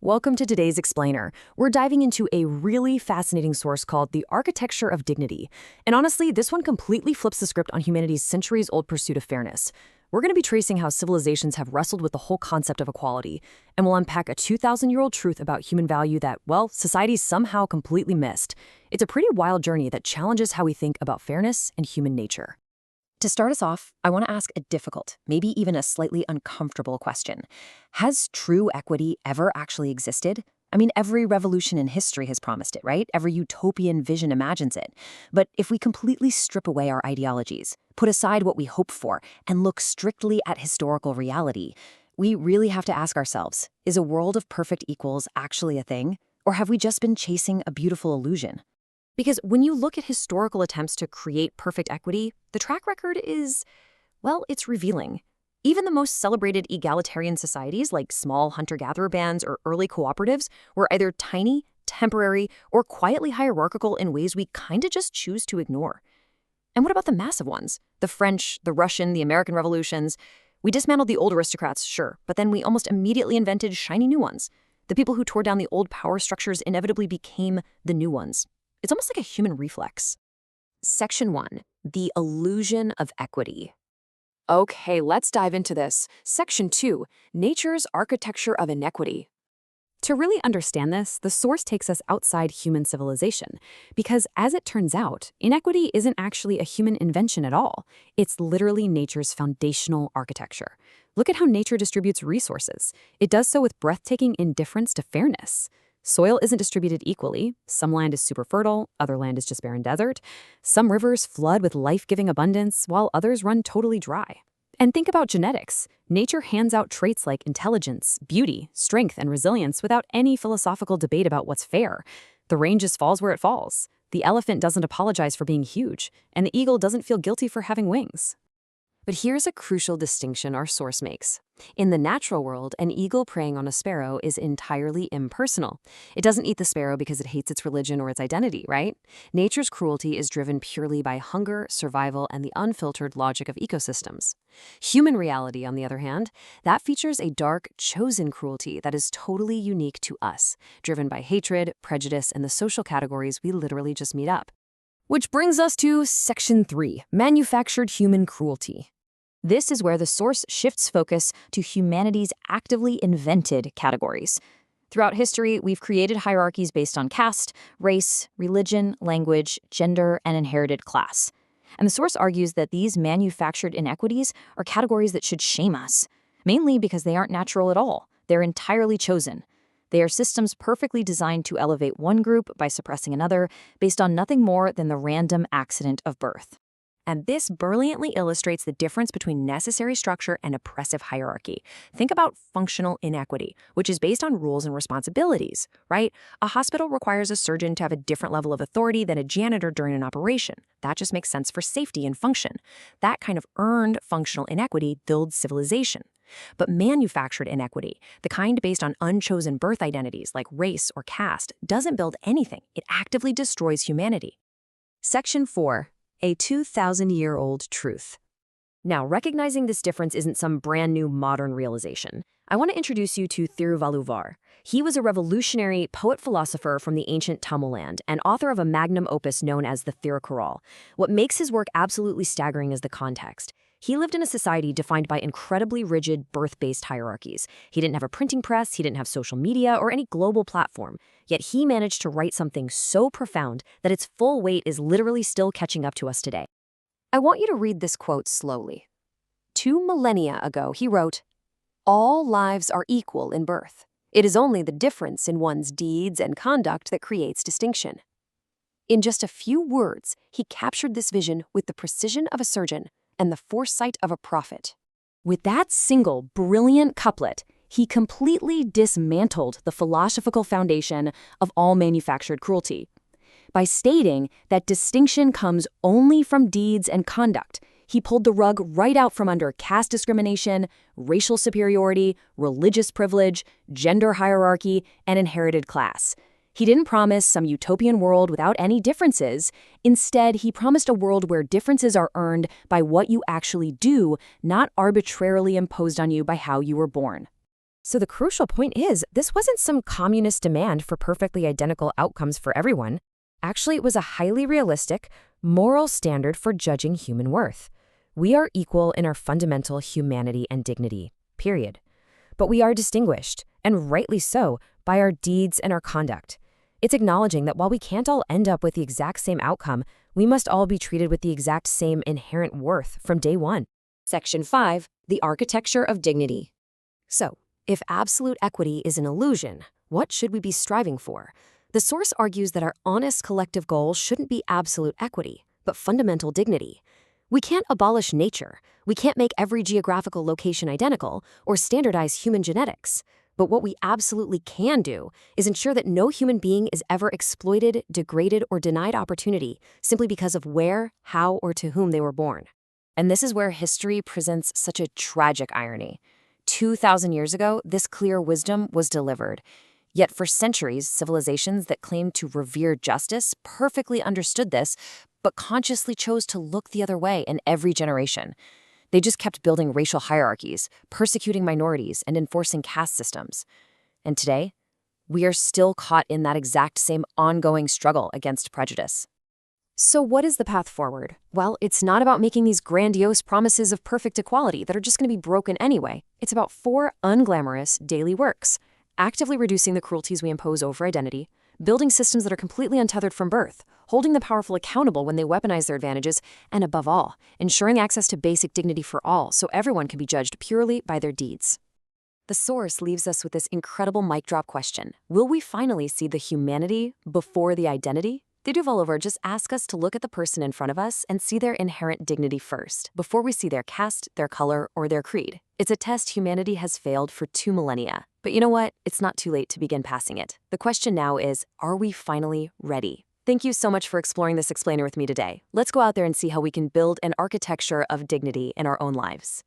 Welcome to today's Explainer. We're diving into a really fascinating source called The Architecture of Dignity. And honestly, this one completely flips the script on humanity's centuries-old pursuit of fairness. We're going to be tracing how civilizations have wrestled with the whole concept of equality, and we'll unpack a 2,000-year-old truth about human value that, well, society's somehow completely missed. It's a pretty wild journey that challenges how we think about fairness and human nature. To start us off, I want to ask a difficult, maybe even a slightly uncomfortable question. Has true equity ever actually existed? I mean, every revolution in history has promised it, right? Every utopian vision imagines it. But if we completely strip away our ideologies, put aside what we hope for, and look strictly at historical reality, we really have to ask ourselves, is a world of perfect equals actually a thing? Or have we just been chasing a beautiful illusion? Because when you look at historical attempts to create perfect equity, the track record is, well, it's revealing. Even the most celebrated egalitarian societies like small hunter-gatherer bands or early cooperatives were either tiny, temporary, or quietly hierarchical in ways we kinda just choose to ignore. And what about the massive ones? The French, the Russian, the American revolutions. We dismantled the old aristocrats, sure, but then we almost immediately invented shiny new ones. The people who tore down the old power structures inevitably became the new ones. It's almost like a human reflex. Section 1. The illusion of equity. Okay, let's dive into this. Section 2. Nature's architecture of inequity. To really understand this, the source takes us outside human civilization, because as it turns out, inequity isn't actually a human invention at all. It's literally nature's foundational architecture. Look at how nature distributes resources. It does so with breathtaking indifference to fairness. Soil isn't distributed equally. Some land is super fertile, other land is just barren desert. Some rivers flood with life-giving abundance, while others run totally dry. And think about genetics. Nature hands out traits like intelligence, beauty, strength, and resilience without any philosophical debate about what's fair. The rain just falls where it falls. The elephant doesn't apologize for being huge, and the eagle doesn't feel guilty for having wings. But here's a crucial distinction our source makes. In the natural world, an eagle preying on a sparrow is entirely impersonal. It doesn't eat the sparrow because it hates its religion or its identity, right? Nature's cruelty is driven purely by hunger, survival, and the unfiltered logic of ecosystems. Human reality, on the other hand, that features a dark, chosen cruelty that is totally unique to us, driven by hatred, prejudice, and the social categories we literally just meet up. Which brings us to Section 3, Manufactured Human Cruelty. This is where the source shifts focus to humanity's actively invented categories. Throughout history, we've created hierarchies based on caste, race, religion, language, gender, and inherited class. And the source argues that these manufactured inequities are categories that should shame us, mainly because they aren't natural at all. They're entirely chosen. They are systems perfectly designed to elevate one group by suppressing another based on nothing more than the random accident of birth. And this brilliantly illustrates the difference between necessary structure and oppressive hierarchy. Think about functional inequity, which is based on rules and responsibilities, right? A hospital requires a surgeon to have a different level of authority than a janitor during an operation. That just makes sense for safety and function. That kind of earned functional inequity builds civilization. But manufactured inequity, the kind based on unchosen birth identities like race or caste, doesn't build anything. It actively destroys humanity. Section 4. A 2,000-year-old truth. Now, recognizing this difference isn't some brand new modern realization. I want to introduce you to Thiruvalluvar. He was a revolutionary poet-philosopher from the ancient Tamil land and author of a magnum opus known as the Thirukkural. What makes his work absolutely staggering is the context. He lived in a society defined by incredibly rigid birth-based hierarchies. He didn't have a printing press, he didn't have social media, or any global platform. Yet he managed to write something so profound that its full weight is literally still catching up to us today. I want you to read this quote slowly. 2 millennia ago, he wrote, "All lives are equal in birth. It is only the difference in one's deeds and conduct that creates distinction." In just a few words, he captured this vision with the precision of a surgeon and the foresight of a prophet. With that single, brilliant couplet, he completely dismantled the philosophical foundation of all manufactured cruelty. By stating that distinction comes only from deeds and conduct, he pulled the rug right out from under caste discrimination, racial superiority, religious privilege, gender hierarchy, and inherited class. He didn't promise some utopian world without any differences. Instead, he promised a world where differences are earned by what you actually do, not arbitrarily imposed on you by how you were born. So the crucial point is, this wasn't some communist demand for perfectly identical outcomes for everyone. Actually, it was a highly realistic, moral standard for judging human worth. We are equal in our fundamental humanity and dignity, period. But we are distinguished, and rightly so, by our deeds and our conduct. It's acknowledging that while we can't all end up with the exact same outcome, we must all be treated with the exact same inherent worth from day one. Section 5, the architecture of dignity. So, if absolute equity is an illusion, what should we be striving for? The source argues that our honest collective goal shouldn't be absolute equity, but fundamental dignity. We can't abolish nature, we can't make every geographical location identical, or standardize human genetics. But what we absolutely can do is ensure that no human being is ever exploited, degraded, or denied opportunity simply because of where, how, or to whom they were born. And this is where history presents such a tragic irony. 2,000 years ago, this clear wisdom was delivered. Yet for centuries, civilizations that claimed to revere justice perfectly understood this, but consciously chose to look the other way in every generation. They just kept building racial hierarchies, persecuting minorities, and enforcing caste systems. And today, we are still caught in that exact same ongoing struggle against prejudice. So what is the path forward? Well, it's not about making these grandiose promises of perfect equality that are just going to be broken anyway. It's about 4 unglamorous daily works: actively reducing the cruelties we impose over identity, building systems that are completely untethered from birth, holding the powerful accountable when they weaponize their advantages, and above all, ensuring access to basic dignity for all so everyone can be judged purely by their deeds. The source leaves us with this incredible mic drop question. Will we finally see the humanity before the identity? The developer just asks us to look at the person in front of us and see their inherent dignity first, before we see their caste, their color, or their creed. It's a test humanity has failed for 2 millennia. But you know what? It's not too late to begin passing it. The question now is, are we finally ready? Thank you so much for exploring this explainer with me today. Let's go out there and see how we can build an architecture of dignity in our own lives.